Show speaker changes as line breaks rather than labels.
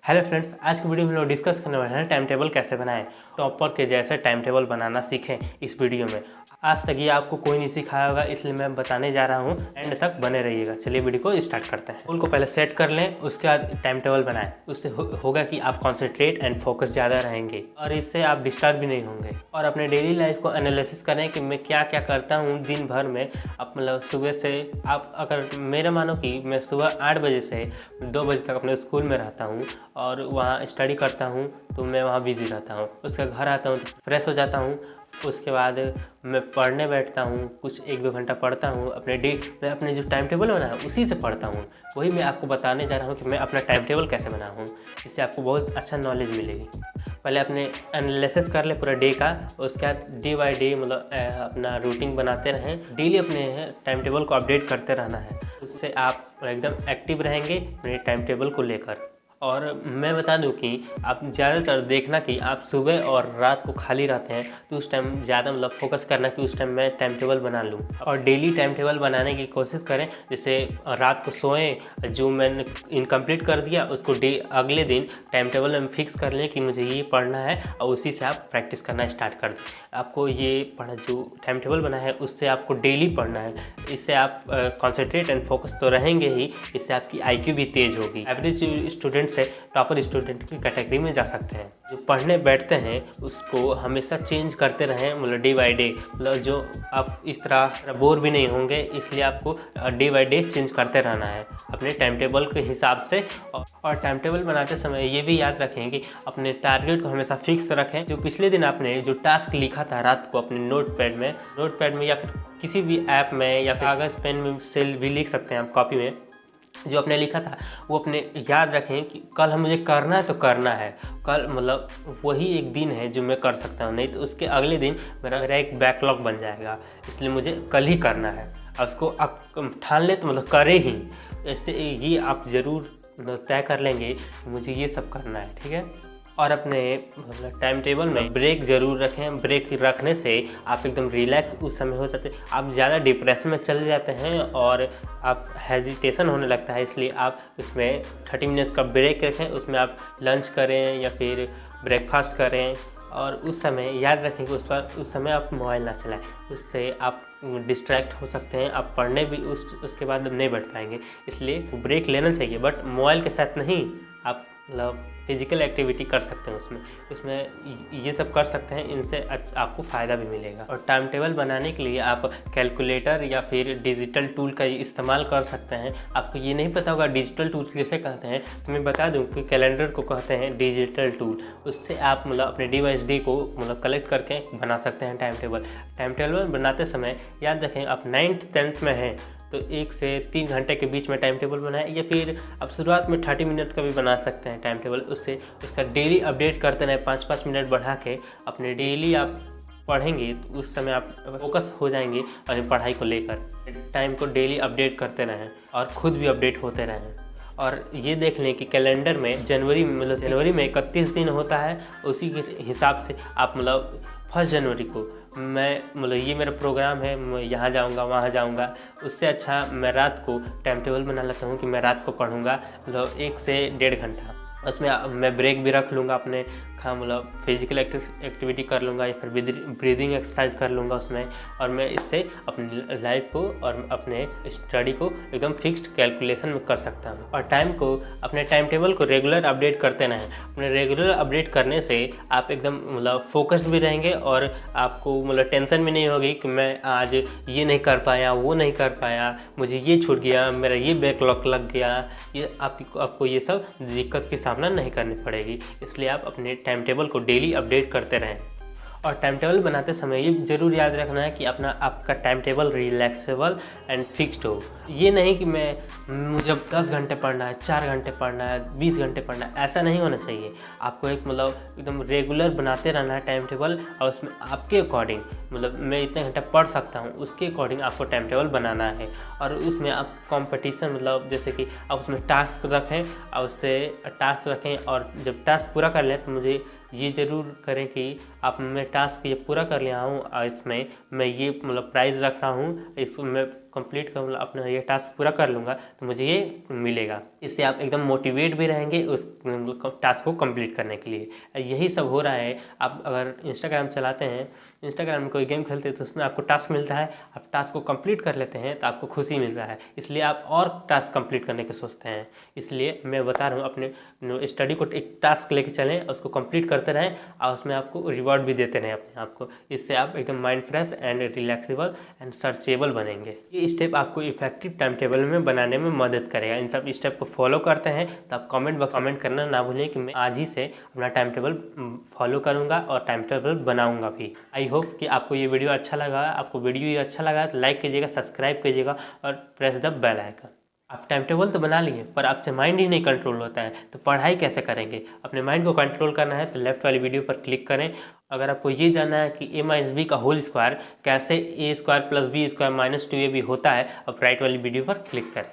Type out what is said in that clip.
Hello friends, आज की video में लोग डिस्कस करने वाले हैं टाइम टेबल कैसे बनाएं। टॉपर के जैसे टाइम टेबल बनाना सीखें इस वीडियो में। आज तक ये आपको कोई नहीं सिखाया होगा, इसलिए मैं बताने जा रहा हूँ। एंड तक बने रहिएगा। चलिए वीडियो को स्टार्ट करते हैं। उनको पहले सेट कर लें, उसके बाद टाइम टेबल बनाएं। उससे होगा कि आप कॉन्सेंट्रेट एंड फोकस ज़्यादा रहेंगे और इससे आप डिस्टर्ब भी नहीं होंगे। और अपने डेली लाइफ को एनालिसिस करें कि मैं क्या क्या करता हूँ दिन भर में। आप मतलब सुबह से आप अगर मेरा मानो कि मैं सुबह 8 बजे से 2 बजे तक अपने स्कूल में रहता हूँ और वहाँ स्टडी करता हूँ, तो मैं वहाँ बिजी रहता हूँ। उसके घर आता हूँ तो फ्रेश हो जाता हूँ। उसके बाद मैं पढ़ने बैठता हूँ, कुछ 1-2 घंटा पढ़ता हूँ। मैं अपने जो टाइम टेबल बना है उसी से पढ़ता हूँ। वही मैं आपको बताने जा रहा हूँ कि मैं अपना टाइम टेबल कैसे बनाया हूँ। इससे आपको बहुत अच्छा नॉलेज मिलेगी। पहले अपने एनालिसिस कर ले पूरा डे का, उसके बाद डे बाय डे मतलब अपना रूटीन बनाते रहें। डेली अपने टाइम टेबल को अपडेट करते रहना है। उससे आप एकदम एक्टिव रहेंगे अपने टाइम टेबल को लेकर। और मैं बता दूं कि आप ज़्यादातर देखना कि आप सुबह और रात को खाली रहते हैं, तो उस टाइम ज़्यादा मतलब फोकस करना कि उस टाइम मैं टाइम टेबल बना लूं। और डेली टाइम टेबल बनाने की कोशिश करें। जैसे रात को सोएं, जो मैंने इनकम्प्लीट कर दिया उसको अगले दिन टाइम टेबल में फिक्स कर लें कि मुझे ये पढ़ना है, और उसी से आप प्रैक्टिस करना स्टार्ट कर दें। आपको ये जो टाइम टेबल बना है उससे आपको डेली पढ़ना है। इससे आप कॉन्सेंट्रेट एंड फोकस तो रहेंगे ही, इससे आपकी IQ भी तेज़ होगी। एवरेज स्टूडेंट से टॉपर स्टूडेंट की कैटेगरी में जा सकते हैं। जो पढ़ने बैठते हैं उसको हमेशा चेंज करते रहें, मतलब डे बाय डे। मतलब जो आप इस तरह बोर भी नहीं होंगे, इसलिए आपको डे बाय डे चेंज करते रहना है अपने टाइम टेबल के हिसाब से। और टाइम टेबल बनाते समय ये भी याद रखें कि अपने टारगेट को हमेशा फिक्स रखें। जो पिछले दिन आपने जो टास्क लिखा था रात को अपने नोटपैड में या फिर किसी भी ऐप में या फिर कागज़ पेन में से भी लिख सकते हैं आप, कॉपी में जो आपने लिखा था वो अपने याद रखें कि कल मुझे करना है तो करना है। कल मतलब वही एक दिन है जो मैं कर सकता हूँ, नहीं तो उसके अगले दिन मेरा एक बैकलॉग बन जाएगा। इसलिए मुझे कल ही करना है, और उसको आप ठान लें तो मतलब करें ही। ऐसे ये आप ज़रूर तय कर लेंगे कि मुझे ये सब करना है, ठीक है। और अपने मतलब टाइम टेबल में ब्रेक ज़रूर रखें। ब्रेक रखने से आप एकदम रिलैक्स उस समय हो जाते हैं। आप ज़्यादा डिप्रेशन में चले जाते हैं और आप हेजिटेशन होने लगता है, इसलिए आप उसमें 30 मिनट्स का ब्रेक रखें। उसमें आप लंच करें या फिर ब्रेकफास्ट करें, और उस समय याद रखें कि उस समय आप मोबाइल ना चलाएं। उससे आप डिस्ट्रैक्ट हो सकते हैं। आप पढ़ने भी उसके बाद नहीं बैठ पाएंगे, इसलिए ब्रेक लेना चाहिए। बट मोबाइल के साथ नहीं, आप मतलब फिजिकल एक्टिविटी कर सकते हैं उसमें ये सब कर सकते हैं। इनसे आपको फ़ायदा भी मिलेगा। और टाइम टेबल बनाने के लिए आप कैलकुलेटर या फिर डिजिटल टूल का इस्तेमाल कर सकते हैं। आपको ये नहीं पता होगा डिजिटल टूल किसे कहते हैं, तो मैं बता दूं कि कैलेंडर को कहते हैं डिजिटल टूल। उससे आप मतलब अपने डे को मतलब कलेक्ट करके बना सकते हैं टाइम टेबल। टाइम टेबल बनाते समय याद रखें, आप 9th 10th में हैं तो 1 से 3 घंटे के बीच में टाइम टेबल बनाएं, या फिर आप शुरुआत में 30 मिनट का भी बना सकते हैं टाइम टेबल। उससे उसका डेली अपडेट करते रहें, 5-5 मिनट बढ़ा के। अपने डेली आप पढ़ेंगे तो उस समय आप फोकस हो जाएंगे अपनी पढ़ाई को लेकर। टाइम को डेली अपडेट करते रहें और ख़ुद भी अपडेट होते रहें। और ये देख लें कि कैलेंडर में जनवरी में 31 दिन होता है, उसी के हिसाब से आप मतलब 1 जनवरी को मैं मतलब ये मेरा प्रोग्राम है, मैं यहाँ जाऊँगा वहाँ जाऊँगा। उससे अच्छा मैं रात को टाइम टेबल बना लेता हूँ कि मैं रात को पढ़ूँगा मतलब 1 से 1.5 घंटा। उसमें मैं ब्रेक भी रख लूँगा अपने मतलब फिजिकल एक्टिविटी कर लूँगा या फिर ब्रीदिंग एक्सरसाइज कर लूँगा उसमें। और मैं इससे अपनी लाइफ को और अपने स्टडी को एकदम फिक्स्ड कैलकुलेशन में कर सकता हूँ। और अपने टाइम टेबल को रेगुलर अपडेट करते रहें। अपने रेगुलर अपडेट करने से आप एकदम मतलब फोकस्ड भी रहेंगे, और आपको मतलब टेंशन भी नहीं होगी कि मैं आज ये नहीं कर पाया, वो नहीं कर पाया, मुझे ये छूट गया, मेरा ये बैकलॉग लग गया। ये आपको ये सब दिक्कत की सामना नहीं करनी पड़ेगी। इसलिए आप अपने टाइम टेबल को डेली अपडेट करते रहें। और टाइम टेबल बनाते समय ये ज़रूर याद रखना है कि आपका time table relaxable and fixed हो। ये नहीं कि मुझे 10 घंटे पढ़ना है, 4 घंटे पढ़ना है, 20 घंटे पढ़ना है, ऐसा नहीं होना चाहिए। आपको एक मतलब एकदम रेगुलर बनाते रहना है टाइम टेबल, और उसमें आपके अकॉर्डिंग मतलब मैं इतने घंटे पढ़ सकता हूँ उसके अकॉर्डिंग आपको टाइम टेबल बनाना है। और उसमें आप कंपटीशन मतलब जैसे कि आप उसमें टास्क रखें, और उससे टास्क रखें, और जब टास्क पूरा कर लें तो मुझे ये ज़रूर करें कि आप मैं टास्क ये पूरा कर लिया हूँ और इसमें मैं ये मतलब प्राइज़ रख रहा हूँ, इसको मैं कंप्लीट कर मतलब अपना ये टास्क पूरा कर लूँगा तो मुझे ये मिलेगा। इससे आप एकदम मोटिवेट भी रहेंगे उस टास्क को कंप्लीट करने के लिए। यही सब हो रहा है। आप अगर इंस्टाग्राम चलाते हैं, इंस्टाग्राम में कोई गेम खेलते हैं तो उसमें आपको टास्क मिलता है, आप टास्क को कंप्लीट कर लेते हैं तो आपको खुशी मिलता है, इसलिए आप और टास्क कंप्लीट करने की सोचते हैं। इसलिए मैं बता रहा हूँ अपने स्टडी को एक टास्क लेके चलें, उसको कंप्लीट करते रहें और उसमें आपको रिवॉर्ड भी देते रहें अपने आप को। इससे आप एकदम mind fresh and relaxable and searchable बनेंगे। ये स्टेप आपको इफेक्टिव टाइम टेबल में बनाने में मदद करेगा। इन सब स्टेप को फॉलो करते हैं तो आप कमेंट बॉक्स कमेंट करना ना भूलें कि मैं आज ही से अपना टाइम टेबल फॉलो करूंगा और टाइम टेबल बनाऊंगा भी। आई होप कि आपको ये वीडियो अच्छा लगा। आपको वीडियो ये अच्छा लगा तो लाइक कीजिएगा, सब्सक्राइब कीजिएगा और प्रेस द बेल आइकन। आप टाइम टेबल तो बना लिए पर आपसे माइंड ही नहीं कंट्रोल होता है तो पढ़ाई कैसे करेंगे? अपने माइंड को कंट्रोल करना है तो लेफ्ट वाली वीडियो पर क्लिक करें। अगर आपको ये जानना है कि a माइनस बी का होल स्क्वायर कैसे a square plus B square minus 2ab होता है, अब राइट वाली वीडियो पर क्लिक करें।